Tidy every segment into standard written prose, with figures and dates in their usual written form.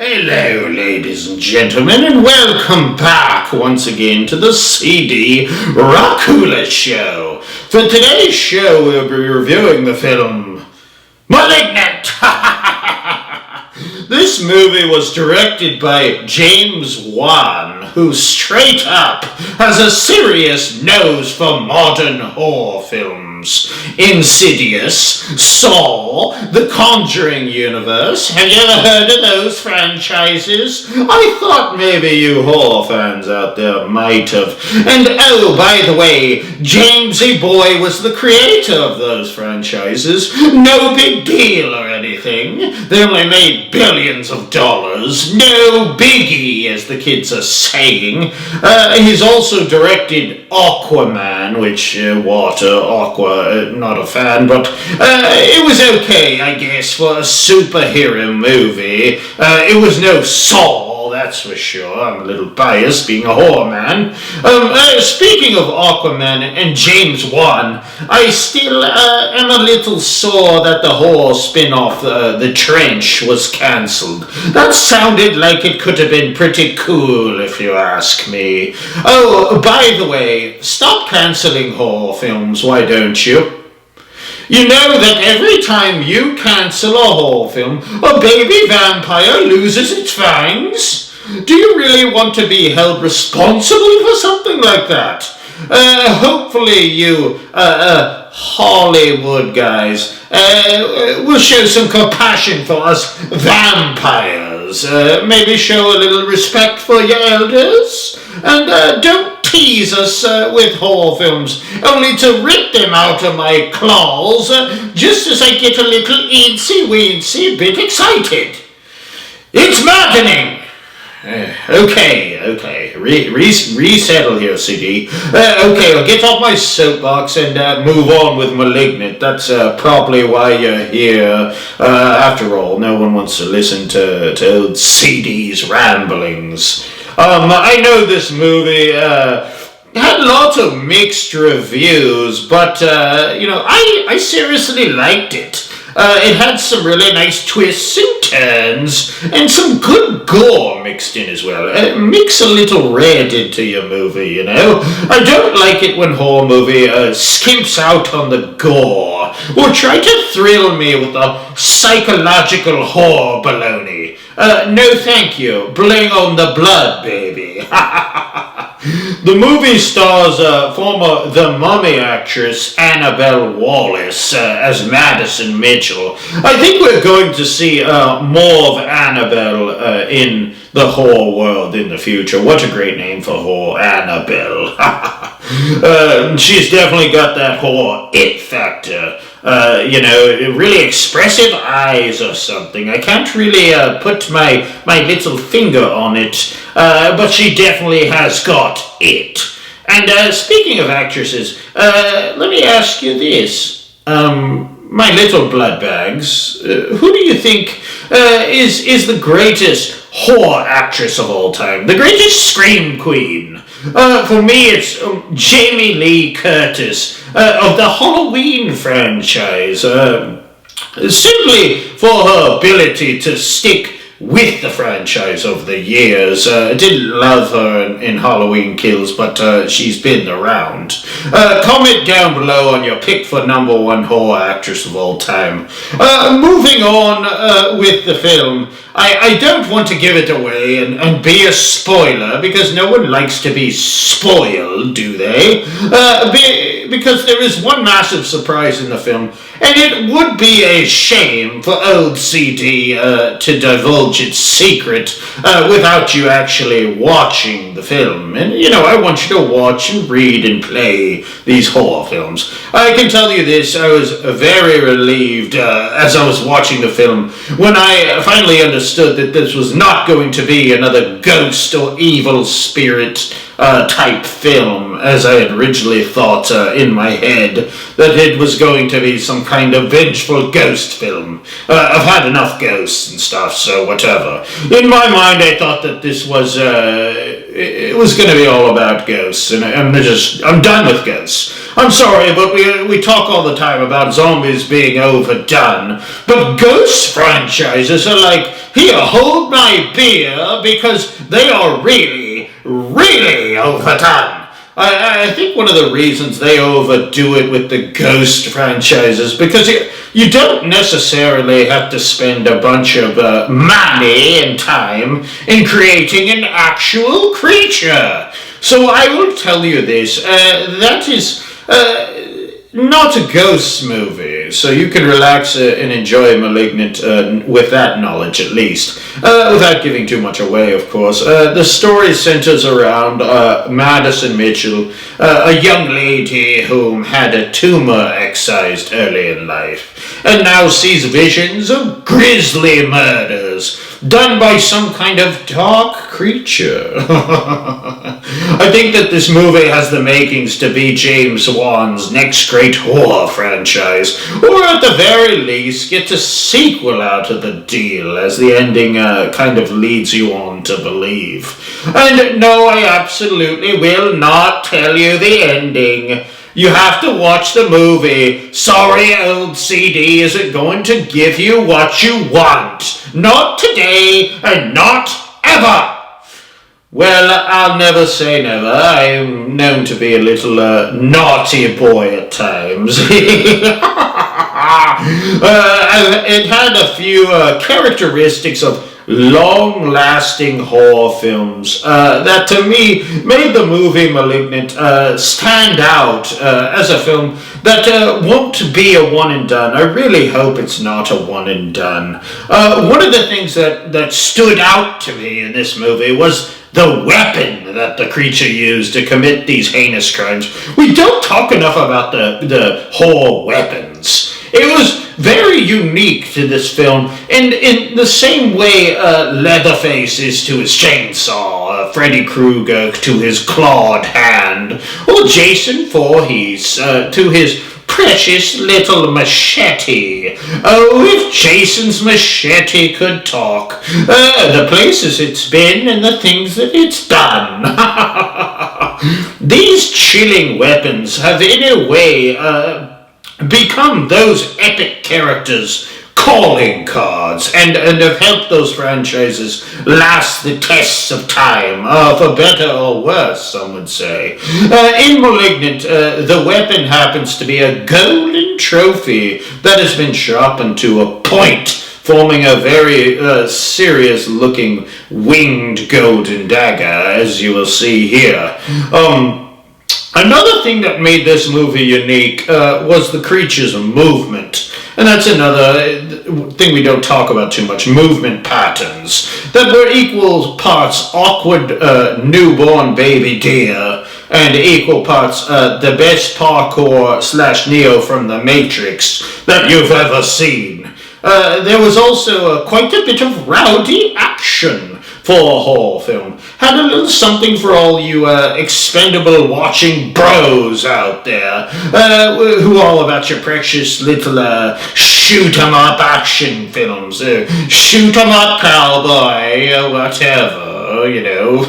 Hello, ladies and gentlemen, and welcome back once again to the CD Racoola Show. For today's show, we'll be reviewing the film Malignant. This movie was directed by James Wan, who straight up has a serious nose for modern horror films. Insidious, Saw, The Conjuring universe. Have you ever heard of those franchises? I thought maybe you horror fans out there might have. And oh, by the way, Jamesy Boy was the creator of those franchises. No big deal or anything. They only made billions of dollars. No biggie, as the kids are saying. He's also directed Aquaman, which, not a fan, but it was okay, I guess, for a superhero movie. It was no Saw, that's for sure. I'm a little biased, being a horror man. Speaking of Aquaman and James Wan, I still am a little sore that the horror spin-off, The Trench, was cancelled. That sounded like it could have been pretty cool, if you ask me. Oh, by the way, stop cancelling horror films, why don't you? You know that every time you cancel a horror film, a baby vampire loses its fangs? Do you really want to be held responsible for something like that? Hopefully you, Hollywood guys, will show some compassion for us vampires. Maybe show a little respect for your elders. And don't tease us with horror films, only to rip them out of my claws, just as I get a little eensy-weensy bit excited. It's maddening! Okay, resettle here, CD. Okay, I'll get off my soapbox and move on with Malignant. That's probably why you're here. After all, no one wants to listen to old CD's ramblings. I know this movie had lots of mixed reviews, but, I seriously liked it. It had some really nice twists and turns, and some good gore mixed in as well. Mix a little red into your movie, you know? I don't like it when horror movie skimps out on the gore, or try to thrill me with the psychological horror baloney. No thank you. Bling on the blood, baby. The movie stars former The Mummy actress Annabelle Wallis as Madison Mitchell. I think we're going to see more of Annabelle in the horror world in the future. What a great name for horror, Annabelle. She's definitely got that horror it factor. Really expressive eyes or something. I can't really put my little finger on it, but she definitely has got it. And speaking of actresses, let me ask you this. My little blood bags, who do you think is the greatest horror actress of all time? The greatest scream queen? For me, it's Jamie Lee Curtis of the Halloween franchise. Simply for her ability to stick with the franchise over the years. I didn't love her in Halloween Kills, but she's been around. Comment down below on your pick for #1 horror actress of all time. Moving on with the film, I don't want to give it away and be a spoiler, because no one likes to be spoiled, do they? Because there is one massive surprise in the film, and it would be a shame for old CD to divulge its secret without you actually watching the film. And, I want you to watch and read and play these horror films. I can tell you this, I was very relieved as I was watching the film when I finally understood that this was not going to be another ghost or evil spirit type film, as I had originally thought in my head, that it was going to be some kind of vengeful ghost film. I've had enough ghosts and stuff, so whatever. In my mind, I thought that this was, it was going to be all about ghosts, and I'm done with ghosts. I'm sorry, but we talk all the time about zombies being overdone. But ghost franchises are like, here, hold my beer, because they are really, really overdone. I think one of the reasons they overdo it with the Ghost franchises because you don't necessarily have to spend a bunch of money and time in creating an actual creature. So I will tell you this, that is not a ghost movie, so you can relax and enjoy Malignant with that knowledge at least, without giving too much away, of course. The story centers around Madison Mitchell, a young lady whom had a tumor excised early in life, and now sees visions of grisly murders done by some kind of dark creature. I think that this movie has the makings to be James Wan's next great horror franchise, or at the very least get a sequel out of the deal, as the ending kind of leads you on to believe. And no, I absolutely will not tell you the ending. You have to watch the movie. Sorry, old CD isn't going to give you what you want. Not today, and not ever. Well, I'll never say never. I'm known to be a little naughty boy at times. It had a few characteristics of long-lasting horror films that to me made the movie Malignant stand out as a film that won't be a one and done. I really hope it's not a one and done. One of the things that stood out to me in this movie was the weapon that the creature used to commit these heinous crimes. We don't talk enough about the horror weapons. It was very unique to this film, and in the same way Leatherface is to his chainsaw, Freddy Krueger to his clawed hand, or Jason Voorhees to his precious little machete. Oh, if Jason's machete could talk. The places it's been and the things that it's done. These chilling weapons have in a way become those epic characters' calling cards and have helped those franchises last the tests of time, for better or worse, some would say. In Malignant, the weapon happens to be a golden trophy that has been sharpened to a point, forming a very serious-looking winged golden dagger, as you will see here. Another thing that made this movie unique was the creature's movement. And that's another thing we don't talk about too much, movement patterns, that were equal parts awkward newborn baby deer and equal parts the best parkour / Neo from the Matrix that you've ever seen. There was also quite a bit of rowdy action for a horror film. Had a little something for all you expendable watching bros out there, who all about your precious little shoot-em-up action films, shoot-em-up cowboy, or whatever, you know.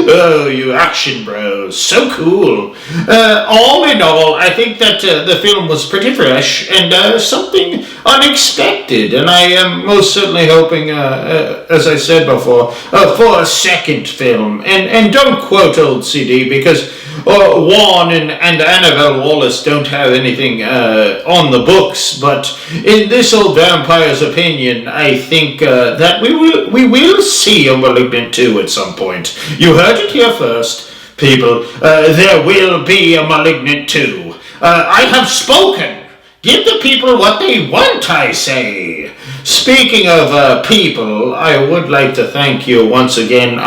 Oh, you action bros, so cool. All in all, I think that the film was pretty fresh and something unexpected, and I am most certainly hoping, as I said before, for a second film. And don't quote old CD, because Juan and Annabelle Wallace don't have anything on the books, but in this old vampire's opinion, I think that we will see a Malignant 2 at some point. You heard it here first, people. There will be a Malignant 2. I have spoken. Give the people what they want, I say. Speaking of people, I would like to thank you once again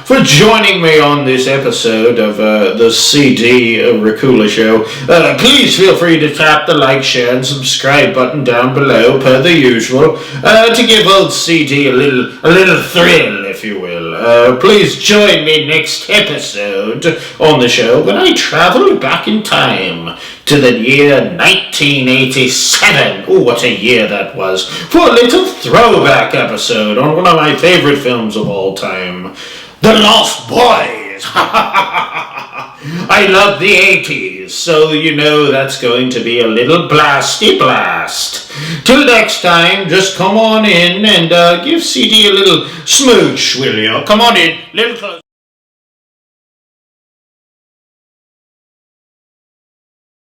for joining me on this episode of the CD Racoola Show. Please feel free to tap the like, share, and subscribe button down below, per the usual, to give old CD a little thrill, if you will. Please join me next episode on the show when I travel back in time to the year 1987. Oh, what a year that was. For a little throwback episode on one of my favorite films of all time, The Lost Boys. I love the 80s. so you know that's going to be a little blasty blast. Till next time, just come on in and give CD a little smooch, will you? Come on in, little close.